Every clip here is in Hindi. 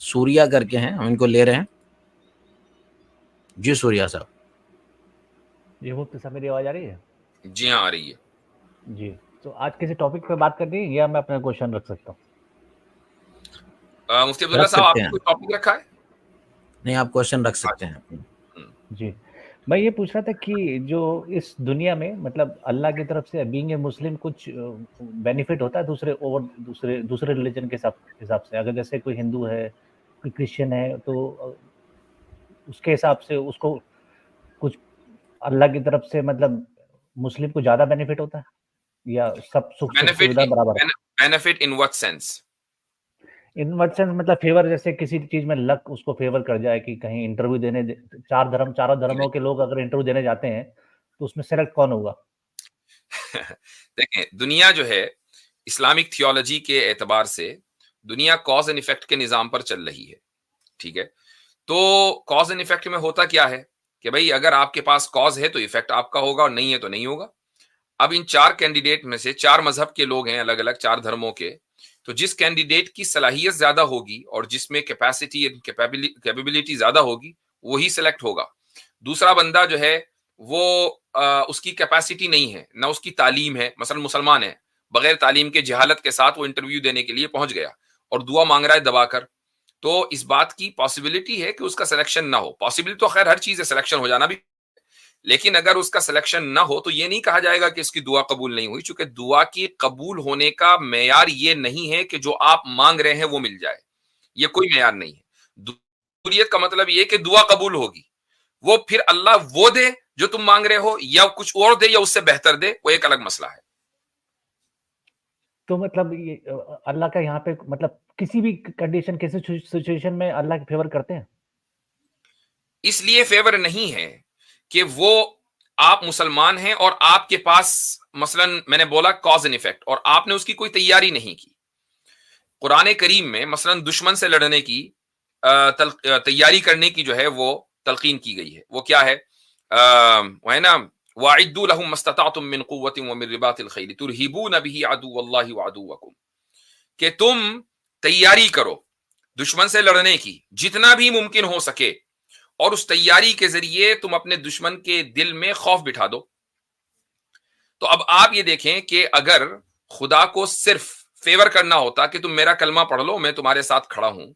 सूर्या करके हैं, हम इनको ले रहे हैं। जी सूर्या साहब। जी मुफ्ती साहब, मेरी आवाज़ आ रही है? जी हाँ, आ रही है। जी। तो आज किसी टॉपिक पे बात करनी है या मैं अपना क्वेश्चन रख सकता हूँ? मुफ्ती अब्दुल्ला रख साहब, सकते आपने हैं। कोई टॉपिक रखा है? नहीं, आप क्वेश्चन रख सकते अच्छा। हैं। जी। मैं ये पूछ रहा था कि जो इस दुनिया में मतलब अल्लाह की तरफ से बीइंग ए मुस्लिम कुछ बेनिफिट होता है दूसरे और दूसरे दूसरे रिलीजन के हिसाब से? अगर जैसे कोई हिंदू है, कोई क्रिश्चियन है, तो उसके हिसाब से उसको कुछ अल्लाह की तरफ से मतलब मुस्लिम को ज़्यादा बेनिफिट होता है या सब सुख बेनिफिट सुविधा बराबर है? Benefit in what sense? In what sense मतलब फेवर, जैसे किसी चीज में लक उसको फेवर कर जाए कि कहीं इंटरव्यू चारों धर्मों के लोग अगर इंटरव्यू देने जाते हैं तो उसमें सेलेक्ट कौन होगा? देखें, दुनिया जो है इस्लामिक थियोलॉजी के एतबार से दुनिया कॉज एंड इफेक्ट के निजाम पर चल रही है। ठीक है, तो कॉज एंड इफेक्ट में होता क्या है कि भाई अगर आपके पास कॉज है तो इफेक्ट आपका होगा, और नहीं है तो नहीं होगा। अब इन चार कैंडिडेट में से चार मजहब के लोग हैं, अलग अलग चार धर्मों के। तो जिस कैंडिडेट की सलाहियत ज्यादा होगी और जिसमें कैपेसिटी एंड कैपेबिलिटी ज्यादा होगी, वही सिलेक्ट होगा। दूसरा बंदा जो है वो उसकी कैपेसिटी नहीं है, ना उसकी तालीम है, मसलन मुसलमान है, बगैर तालीम के जहालत के साथ वो इंटरव्यू देने के लिए पहुंच गया और दुआ मांग रहा है दबाकर, तो इस बात की पॉसिबिलिटी है कि उसका सिलेक्शन ना हो। पॉसिबिलिटी तो खैर हर चीज है, सिलेक्शन हो जाना भी। लेकिन अगर उसका सिलेक्शन ना हो तो ये नहीं कहा जाएगा कि इसकी दुआ कबूल नहीं हुई, क्योंकि दुआ की कबूल होने का मेयार ये नहीं है कि जो आप मांग रहे हैं वो मिल जाए। ये कोई मेयार नहीं है। कबूलियत का मतलब ये कि दुआ कबूल होगी, वो फिर अल्लाह वो दे जो तुम मांग रहे हो, या कुछ और दे या उससे बेहतर दे, वो एक अलग मसला है। तो मतलब ये अल्लाह का यहाँ पे मतलब किसी भी कंडीशन, किसी सिचुएशन में अल्लाह के फेवर करते हैं? इसलिए फेवर नहीं है कि वो आप मुसलमान हैं और आपके पास मसलन मैंने बोला कॉज एंड इफेक्ट, और आपने उसकी कोई तैयारी नहीं की। कुरान करीम में मसलन दुश्मन से लड़ने की तैयारी करने की जो है वो तलकीन की गई है। वो क्या है? वो है ना, वाइद्दू लहुम मस्ततातुम मिन कुव्वतिन व मिन रिबातिल खैल तुरहिबून बिही अदुव्वल्लाहि व अदुव्वकुम, कि तुम तैयारी करो दुश्मन से लड़ने की जितना भी मुमकिन हो सके, और उस तैयारी के जरिए तुम अपने दुश्मन के दिल में खौफ बिठा दो। तो अब आप ये देखें कि अगर खुदा को सिर्फ फेवर करना होता कि तुम मेरा कलमा पढ़ लो, मैं तुम्हारे साथ खड़ा हूं,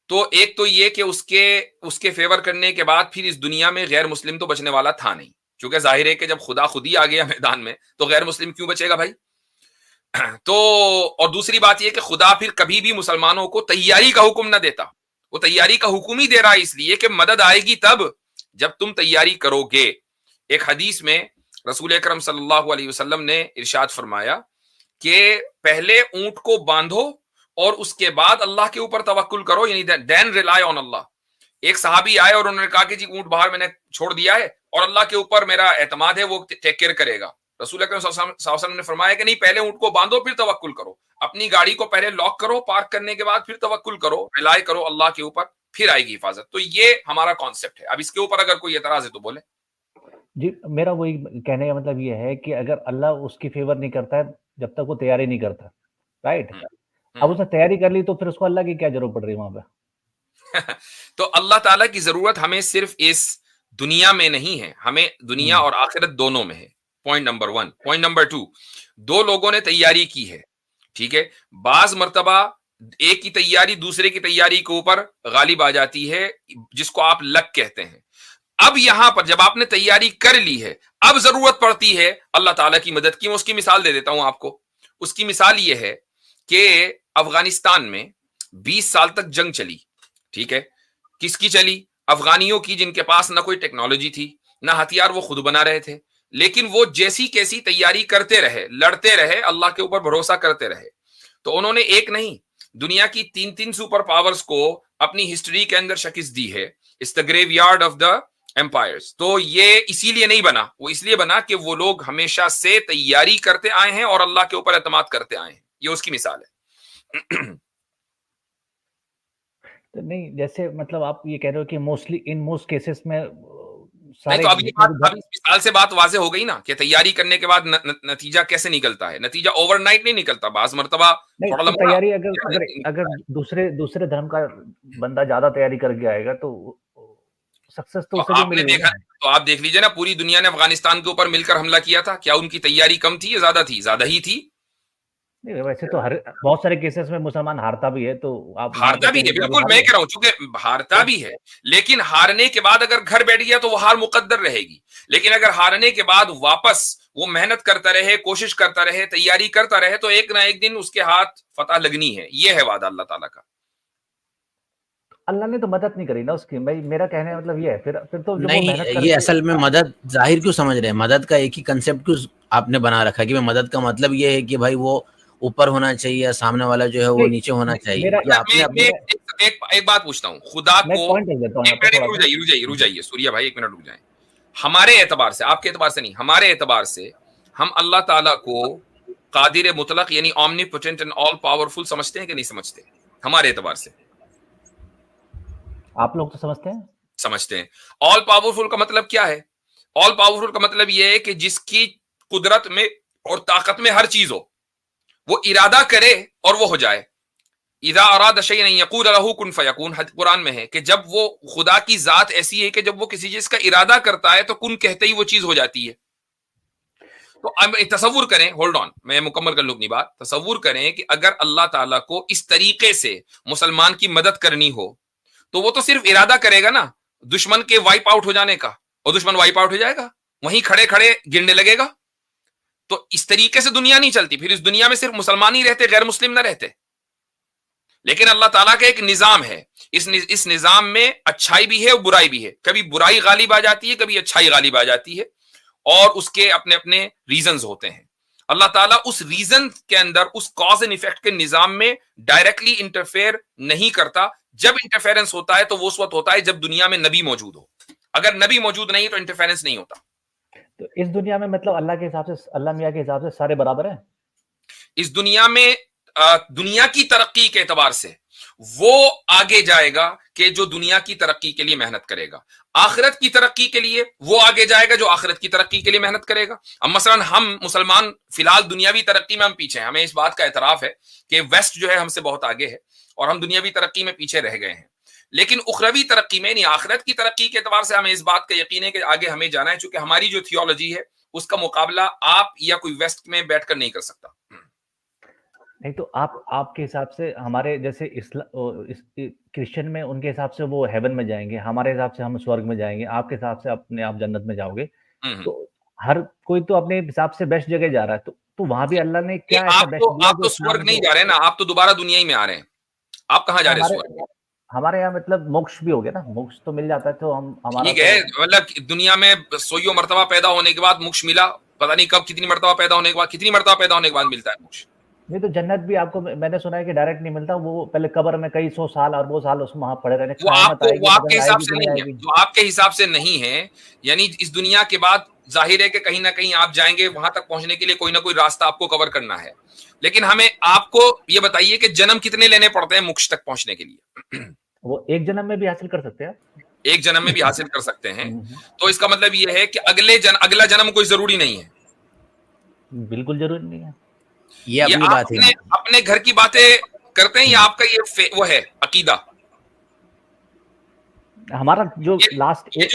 तो एक तो ये कि उसके उसके फेवर करने के बाद फिर इस दुनिया में गैर मुस्लिम तो बचने वाला था नहीं, क्योंकि जाहिर है कि जब खुदा खुद ही आ गया मैदान में तो गैर मुस्लिम क्यों बचेगा भाई। तो और दूसरी बात यह कि खुदा फिर कभी भी मुसलमानों को तैयारी का हुक्म ना देता। वो तैयारी का हुक्म ही दे रहा है इसलिए कि मदद आएगी तब जब तुम तैयारी करोगे। एक हदीस में रसूल अकरम सल्लल्लाहु अलैहि वसल्लम ने इरशाद फरमाया कि पहले ऊंट को बांधो और उसके बाद अल्लाह के ऊपर तवक्कुल करो, यानी देन रिलाई ऑन अल्लाह। एक सहाबी आए और उन्होंने कहा कि जी ऊंट बाहर मैंने छोड़ दिया है और अल्लाह के ऊपर मेरा एतमाद है, वो टेक केयर करेगा। रसूल अकरम सल्लल्लाहु अलैहि वसल्लम ने फरमाया कि नहीं, पहले ऊंट को बांधो फिर तवक्कुल करो। अपनी गाड़ी को पहले लॉक करो, पार्क करने के बाद फिर तवक्कुल करो, रिलाई करो अल्लाह के ऊपर, फिर आएगी हिफाजत। तो ये हमारा कॉन्सेप्ट है। अब इसके ऊपर अगर कोई एतराज है तो बोले। जी, मेरा वही कहने का मतलब ये है कि अगर अल्लाह उसकी फेवर नहीं करता है जब तक वो तैयारी नहीं करता, राइट? हम्म, अब हम्म। उसने तैयारी कर ली तो फिर उसको अल्लाह की क्या जरूरत पड़ रही है वहां पे? तो अल्लाह ताला की जरूरत हमें सिर्फ इस दुनिया में नहीं है, हमें दुनिया और आखिरत दोनों में है। Point number 1। पॉइंट नंबर 2, दो लोगों ने तैयारी की है, ठीक है। बाज मर्तबा एक की तैयारी दूसरे की तैयारी के ऊपर गालिब आ जाती है, जिसको आप लक कहते हैं। अब यहां पर जब आपने तैयारी कर ली है, अब जरूरत पड़ती है अल्लाह ताला की मदद की। मैं उसकी मिसाल दे देता हूं आपको। उसकी मिसाल यह है कि अफगानिस्तान में 20 साल तक जंग चली, ठीक है। किसकी चली? अफगानियों की, जिनके पास ना कोई टेक्नोलॉजी थी ना हथियार, वो खुद बना रहे थे। लेकिन वो जैसी कैसी तैयारी करते रहे, लड़ते रहे, अल्लाह के ऊपर भरोसा करते रहे। तो उन्होंने एक नहीं, दुनिया की 3-3 सुपर पावर्स को अपनी हिस्ट्री के अंदर शिकस्त दी है। It's the graveyard of the empires. तो ये इसीलिए नहीं बना, वो इसलिए बना कि वो लोग हमेशा से तैयारी करते आए हैं और अल्लाह के ऊपर एतमाद करते आए हैं। ये उसकी मिसाल है। तो नहीं, जैसे मतलब आप ये कह रहे हो कि मोस्टली इन मोस्ट केसेस में नहीं, तो अब ये बात, अब इस मिसाल से बात वाज़ेह हो गई ना कि तैयारी करने के बाद नतीजा कैसे निकलता है। नतीजा ओवरनाइट नहीं निकलता, बाज़ मर्तबा थोड़ा तो लंबा। तैयारी अगर दूसरे धर्म का बंदा ज्यादा तैयारी करके आएगा तो सक्सेस तो उसे भी आपने मिलेगी। देखा, तो आप देख लीजिए ना, पूरी दुनिया ने अफगानिस्तान के ऊपर मिलकर हमला किया था, क्या उनकी तैयारी कम थी या ज्यादा थी? ज्यादा ही थी। नहीं, वैसे तो हर बहुत सारे केसेस में मुसलमान हारता भी है, तो आप हारता भी है, बिल्कुल, मैं कह रहा हूं, चूंकि हारता भी है, लेकिन हारने के बाद अगर घर बैठ गया तो वो हार मुकद्दर रहेगी। लेकिन अगर हारने के बाद वापस वो मेहनत करता रहे, कोशिश करता रहे, तैयारी करता रहे, तो एक ना एक दिन उसके हाथ फतह लगनी है। ये है वादा अल्लाह ताला का। अल्लाह ने तो मदद नहीं करी ना उसकी। भाई मेरा कहने का मतलब ये है, फिर तो जब वो नहीं, मेहनत ये करके असल में मदद जाहिर क्यों समझ रहे हैं? मदद का एक ही कंसेप्ट क्यों आपने बना रखा है कि मदद का मतलब ये है कि भाई वो ऊपर होना चाहिए या सामने वाला जो है वो नीचे होना चाहिए, या आपने अपने एक बात पूछता हूँ, खुदा को, पॉइंट रख देता हूं, एक मिनट रुक जाइए सूर्या भाई, एक मिनट रुक जाए। हमारे एतबार से, आपके एतबार से नहीं, हमारे एतबार से हम अल्लाह ताला को कादिर मुतलक यानी ऑमनीपोटेंट एंड ऑल पावरफुल समझते हैं कि नहीं समझते? हमारे एतबार से आप लोग तो समझते हैं। समझते हैं। ऑल पावरफुल का मतलब क्या है? ऑल पावरफुल का मतलब यह है कि जिसकी कुदरत में और ताकत में हर चीज हो, वो इरादा करे और वो हो जाए। इज़ा अरादा शैअन यक़ूल लहू कुन फयकून, कुरान में है कि जब वो, खुदा की जात ऐसी है कि जब वो किसी चीज का इरादा करता है तो कुन कहते ही वो चीज हो जाती है। तो अब तसव्वुर करें, होल्ड ऑन, मैं मुकम्मल कर लूं अपनी बात। तसव्वुर करें कि अगर अल्लाह ताला को इस तरीके से मुसलमान की मदद करनी हो तो वो तो सिर्फ इरादा करेगा ना दुश्मन के वाइप आउट हो जाने का, और दुश्मन वाइप आउट हो जाएगा, वहीं खड़े खड़े गिरने लगेगा। तो इस तरीके से दुनिया नहीं चलती। फिर इस दुनिया में सिर्फ मुसलमान ही रहते, गैर मुस्लिम ना रहते। लेकिन अल्लाह ताला का एक निजाम है, इस निजाम में अच्छाई भी है और बुराई भी है। कभी बुराई गालिब आ जाती है, कभी अच्छाई गालिब आ जाती है, और उसके अपने अपने रीजंस होते हैं। अल्लाह ताला उस रीजन के अंदर, उस कॉज एंड इफेक्ट के निजाम में डायरेक्टली इंटरफेयर नहीं करता। जब इंटरफेरेंस होता है तो वो उस वक्त होता है जब दुनिया में नबी मौजूद हो। अगर नबी मौजूद नहीं तो इंटरफेरेंस नहीं होता। तो इस दुनिया में मतलब अल्लाह के हिसाब से, अल्लाह मियाँ के हिसाब से सारे बराबर हैं। इस दुनिया में दुनिया की तरक्की के एतबार से वो आगे जाएगा कि जो दुनिया की तरक्की के लिए मेहनत करेगा। आखिरत की तरक्की के लिए वो आगे जाएगा जो आखिरत की तरक्की के लिए मेहनत करेगा। अब मसलन हम मुसलमान फिलहाल दुनियावी तरक्की में हम पीछे हैं। हमें इस बात का एतराफ है कि वेस्ट जो है हमसे बहुत आगे है और हम दुनियावी तरक्की में पीछे रह गए हैं। लेकिन उखरवी तरक्की में, यानी आखिरत की तरक्की के एतबार से हमें इस बात का यकीन है कि आगे हमें जाना है, चूंकि हमारी जो थियोलॉजी है उसका मुकाबला आप या कोई वेस्ट में बैठकर नहीं कर सकता। नहीं तो आपके हिसाब से, हमारे जैसे क्रिश्चियन में उनके हिसाब से वो हेवन में जाएंगे, हमारे हिसाब से हम स्वर्ग में जाएंगे, आपके हिसाब से अपने आप जन्नत में जाओगे। तो हर कोई तो अपने हिसाब से बेस्ट जगह जा रहा है। तो वहां भी अल्लाह ने क्या ऐसा बेस्ट दिया? आप तो स्वर्ग नहीं जा रहे ना, आप तो दोबारा दुनिया ही में आ रहे हैं। आप कहाँ जा रहे हैं? स्वर्ग। हमारे यहाँ मतलब मोक्ष भी हो गया ना, मोक्ष तो मिल जाता है। तो हम हमारा ठीक है, मतलब दुनिया में 100 मरतबा पैदा होने के बाद मोक्ष मिला, पता नहीं कब, कितनी मरतबा पैदा होने के बाद, कितनी मरतबा पैदा होने के बाद मिलता है मोक्ष। नहीं तो जन्नत भी आपको, मैंने सुना है कि डायरेक्ट नहीं मिलता, वो पहले कब्र में कई 100 साल और वो साल उसमें वहां पड़े रहने। वो आपके हिसाब से नहीं है, जो आपके हिसाब से नहीं है। यानी इस दुनिया के बाद जाहिर है कि कहीं ना कहीं आप जाएंगे, वहां तक पहुंचने के लिए कोई ना कोई रास्ता आपको कवर करना है। लेकिन हमें आपको ये बताइए कि जन्म कितने लेने पड़ते हैं मोक्ष तक पहुंचने के लिए? वो एक जन्म में भी हासिल कर सकते हैं, एक जन्म में भी हासिल कर सकते हैं। तो इसका मतलब ये है कि अगला जन्म कोई जरूरी नहीं है। बिल्कुल जरूरी नहीं है। ये अपनी बात है। अपने घर की बातें करते हैं या आपका ये वो है अकीदा? हमारा जो लास्ट ये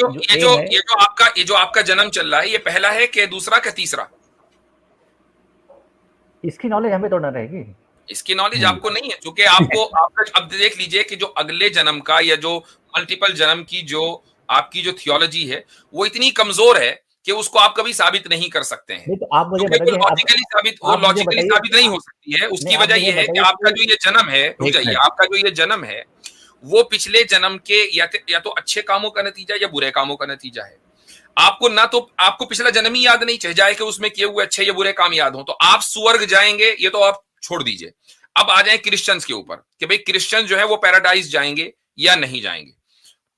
जो आपका जन्म चल रहा है, ये पहला है कि दूसरा कि तीसरा? इसकी नॉलेज हमें तो ना रहेगी। इसकी नॉलेज आपको नहीं है, क्योंकि आपको अब देख लीजिए कि जो अगले जन्म का या जो मल्टीपल जन्म की जो आपकी जो थियोलॉजी है वो इतनी कमजोर है कि उसको आप कभी साबित नहीं कर सकते हैं। तो आप मुझे बताइए, लॉजिकली साबित नहीं हो सकती है। उसकी वजह यह है कि आपका जो ये जन्म है, आपका जो ये जन्म है वो पिछले जन्म के या तो अच्छे कामों का नतीजा या बुरे कामों का नतीजा है। आपको पिछला जन्म ही याद नहीं, चाहे जाए कि उसमें किए हुए अच्छे या बुरे काम याद हो, तो आप स्वर्ग जाएंगे ये तो आप छोड़ दीजिए। अब आ जाए क्रिश्चियंस के ऊपर कि भाई क्रिश्चियन जो है वो पैराडाइज जाएंगे या नहीं जाएंगे।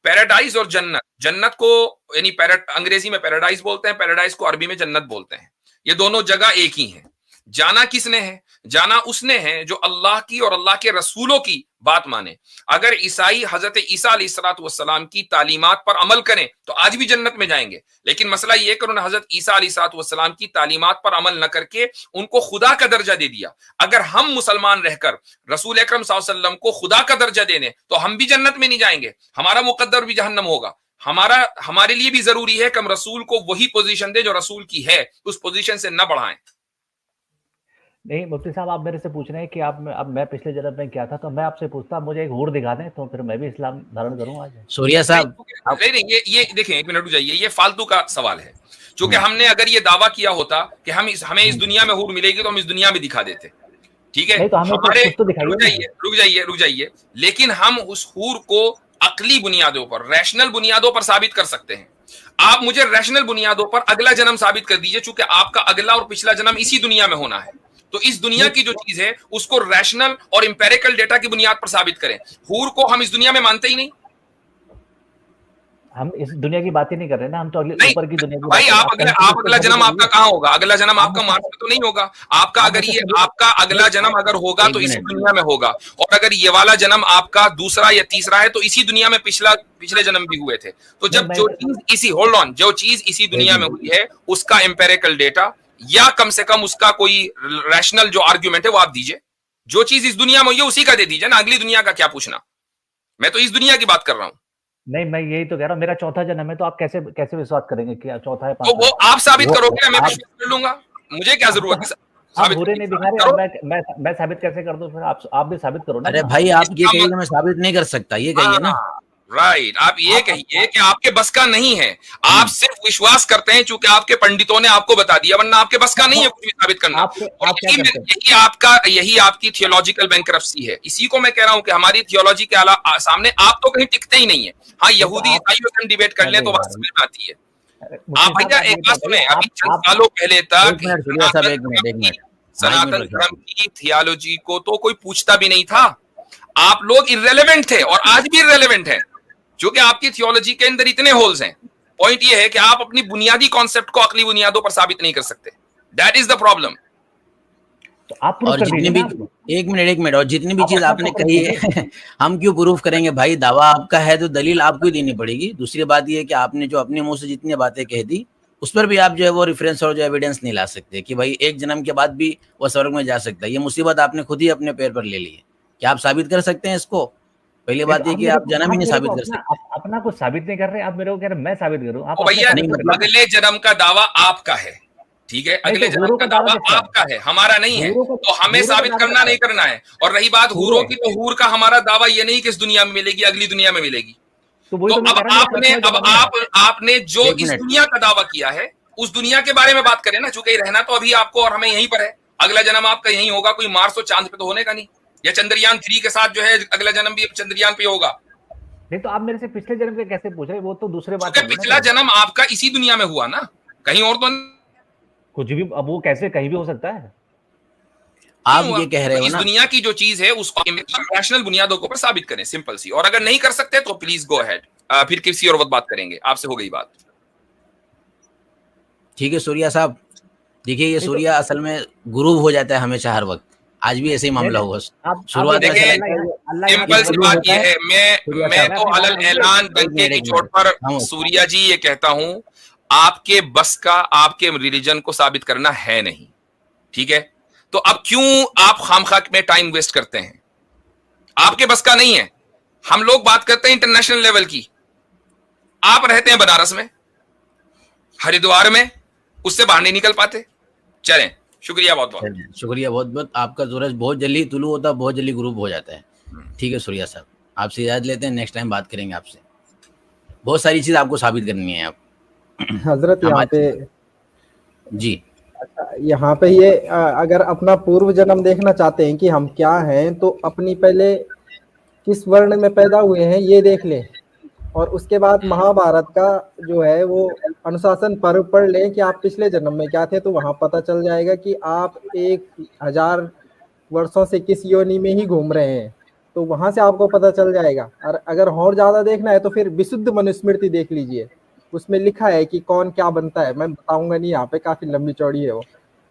पैराडाइज और जन्नत को यानी अंग्रेजी में पैराडाइज बोलते हैं, पैराडाइज को अरबी में जन्नत बोलते हैं। ये दोनों जगह एक ही हैं। जाना किसने है? जाना उसने है जो अल्लाह की और अल्लाह के रसूलों की बात माने। अगर ईसाई हजरत ईसा अलैहिस्सलाम की तालीमात पर अमल करें तो आज भी जन्नत में जाएंगे, लेकिन मसला यह कि उन्होंने हजरत ईसा अलैहिस्सलाम की तालीमात पर अमल न करके उनको खुदा का दर्जा दे दिया। अगर हम मुसलमान रहकर रसूल अकरम सल्लल्लाहु अलैहि वसल्लम को खुदा का दर्जा दे दें तो हम भी जन्नत में नहीं जाएंगे, हमारा मुकद्दर भी जहन्नम होगा। हमारे लिए भी जरूरी है कि हम रसूल को वही पोजीशन दे जो रसूल की है, उस पोजीशन से न बढ़ाएं। नहीं मुफ्ती साहब, आप मेरे से पूछ रहे हैं कि अब मैं पिछले जन्म में क्या था, तो मैं आपसे पूछता, मुझे एक हूर दिखा दें तो फिर मैं भी इस्लाम धारण करूं आज। सूर्या साहब नहीं, ये देखें, एक मिनट रुक जाइए, ये फालतू का सवाल है। क्योंकि हमने अगर ये दावा किया होता कि हमें इस दुनिया में हूर मिलेगी तो हम इस दुनिया में दिखा देते, ठीक है। तो हमारे रुक जाइए, लेकिन हम उस हूर को अकली बुनियादों पर, रैशनल बुनियादों पर साबित कर सकते हैं। आप मुझे रैशनल बुनियादों पर अगला जन्म साबित कर दीजिए, चूंकि आपका अगला और पिछला जन्म इसी दुनिया में होना है, तो इस दुनिया की जो चीज है उसको रैशनल और इंपेरिकल डेटा की बुनियाद पर साबित करें। हूर को हम इस दुनिया में मानते ही नहीं। हम इस दुनिया की बात ही नहीं कर रहे ना, हम तो अगले ऊपर की दुनिया की भाई। आप अगला जन्म आपका कहाँ होगा? अगला जन्म आपका मार्स में तो नहीं होगा। आपका अगला जन्म अगर होगा तो इसी दुनिया में होगा, और अगर ये वाला जन्म आपका दूसरा या तीसरा है तो इसी दुनिया में पिछले जन्म भी हुए थे। तो जब जो चीज इसी दुनिया में हुई है उसका एम्पेरिकल डेटा या कम से कम उसका कोई रैशनल जो आर्ग्यूमेंट है वो आप दीजिए। जो चीज इस दुनिया में हुई है उसी का दे दीजिए ना, अगली दुनिया का क्या पूछना। मैं तो इस दुनिया की बात कर रहा हूं। नहीं, मैं यही तो कह रहा हूं, मेरा चौथा जन्म है, तो आप कैसे विश्वास करेंगे कि चौथा है? तो वो आप साबित करोगे, मैं विश्वास कर लूंगा। मुझे क्या जरूरत है? आप बुरे नहीं दिखा रहे, मैं साबित कैसे कर दूं? फिर आप भी साबित करो ना। अरे भाई, आप ये कहिए मैं साबित नहीं कर सकता, ये कहिए ना। राइट, आप ये कहिए कि आपके बस का नहीं है, आप सिर्फ विश्वास करते हैं चूंकि आपके पंडितों ने आपको बता दिया, वरना आपके बस का नहीं है कुछ भी साबित करना। और यही आपकी थियोलॉजिकल बैंकरप्सी है। इसी को मैं कह रहा हूं कि हमारी थियोलॉजी के सामने आप तो कहीं टिकते ही नहीं है। हाँ, यहूदी ईसाइयों से डिबेट कर ले तो बात समझ में आती है। आप भैया एक बात सुने, अभी चंद सालों पहले तक सनातन धर्म की थियोलॉजी को तो कोई पूछता भी नहीं था। आप लोग इर्रेलेवेंट थे और आज भी इर्रेलेवेंट है, क्योंकि आपकी थियोलॉजी के अंदर इतने होल्स हैं। पॉइंट ये है कि आप अपनी बुनियादी कॉन्सेप्ट को अकली बुनियादों पर साबित नहीं कर सकते। That is the problem. तो आप और जितनी भी एक मिनट और जितनी भी चीज आपने कही है हम क्यों प्रूफ करेंगे भाई? दावा आपका है तो दलील आपको ही देनी पड़ेगी। दूसरी बात ये है कि आपने जो अपने मुंह से जितनी बातें कह दी उस पर भी आप जो है वो रेफरेंस और जो एविडेंस नहीं ला सकते कि भाई एक जन्म के बाद भी वो स्वर्ग में जा सकता है। ये मुसीबत आपने खुद ही अपने पैर पर ले ली है। क्या आप साबित कर सकते हैं इसको? पहली बात ये कि आप जन्म ही नहीं साबित कर सकते। अपना कुछ साबित नहीं कर रहे, आप मेरे को कह रहे मैं साबित करूं। आप भैया अगले जन्म का दावा आपका है, ठीक है, अगले जन्म का दावा आपका है, हमारा नहीं है, तो हमें साबित करना नहीं करना है। और रही बात हूरों की, तो हूर का हमारा दावा ये नहीं कि इस दुनिया में मिलेगी, अगली दुनिया में मिलेगी। तो अब आपने जो इस दुनिया का दावा किया है उस दुनिया के बारे में बात करें ना, चूंकि रहना तो अभी आपको और हमें यहीं पर है। अगला जन्म आपका यहीं होगा, कोई मार्स और चांद पे तो होने का नहीं, या चंद्रयान 3 के साथ जो है अगला जन्म भी चंद्रयान पे होगा। नहीं तो आप मेरे से पिछले जन्म के कैसे पूछ रहे? वो तो दूसरे बात है। पिछला जन्म आपका इसी दुनिया में हुआ ना, कहीं और तो कुछ भी। अब वो कैसे कहीं भी हो सकता है? आप ये कह रहे हो ना, इस दुनिया की जो चीज है उसको रैशनल बुनियादों के ऊपर साबित करें, सिंपल सी। और अगर नहीं कर सकते तो प्लीज गो अहेड, फिर किसी और वक्त बात करेंगे। आपसे हो गई बात, ठीक है सूर्या साहब। देखिए, ये सूर्या असल में गुरु हो जाता है हमेशा, हर वक्त। आज भी ऐसे ही मामला हुआ। शुरुआत सिंपल सी बात ये है, मैं तो अलल ऐलान डंके की चोट पर सूर्या जी ये कहता हूं, आपके बस का आपके रिलीजन को साबित करना है नहीं, ठीक है। तो अब क्यों आप खामखा में टाइम वेस्ट करते हैं? आपके बस का नहीं है। हम लोग बात करते हैं इंटरनेशनल लेवल की। आप रहते हैं बनारस में, हरिद्वार में, उससे बाहर नहीं निकल पाते। चलें, शुक्रिया बहुत बहुत। शुक्रिया बहुत बहुत। आपका सूरज बहुत जल्दी तुलू होता है, बहुत जल्दी ग्रुप हो जाता है। ठीक है सूर्या साहब, आपसे इजाजत लेते हैं, नेक्स्ट टाइम बात करेंगे आपसे। बहुत सारी चीज आपको साबित करनी है। आप हजरत यहाँ पे जी, यहाँ पे ये अगर अपना पूर्व जन्म देखना चाहते हैं कि हम क्या हैं, तो अपनी पहले किस वर्ण में पैदा हुए हैं ये देख लें, और उसके बाद महाभारत का जो है वो अनुशासन पर्व पढ़ लें कि आप पिछले जन्म में क्या थे। तो वहां पता चल जाएगा कि आप 1000 वर्षों से किस योनि में ही घूम रहे हैं। तो वहां से आपको पता चल जाएगा। और अगर और ज्यादा देखना है तो फिर विशुद्ध मनुस्मृति देख लीजिए, उसमें लिखा है कि कौन क्या बनता है। मैं बताऊंगा नहीं, यहाँ पे काफी लंबी चौड़ी है वो,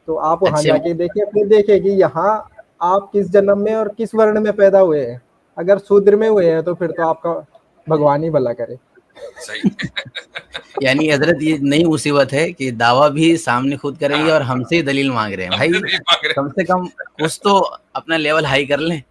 तो आप वहां जाके देखिए, फिर देखिए कि यहाँ आप किस जन्म में और किस वर्ण में पैदा हुए हैं। अगर शूद्र में हुए हैं तो फिर तो आपका भगवान ही भला करे। सही। यानी हजरत ये नई मुसीबत है कि दावा भी सामने खुद करेंगे और हमसे ही दलील मांग रहे हैं। भाई हमसे नहीं मांग रहे। कम से कम कुछ तो अपना लेवल हाई कर लें।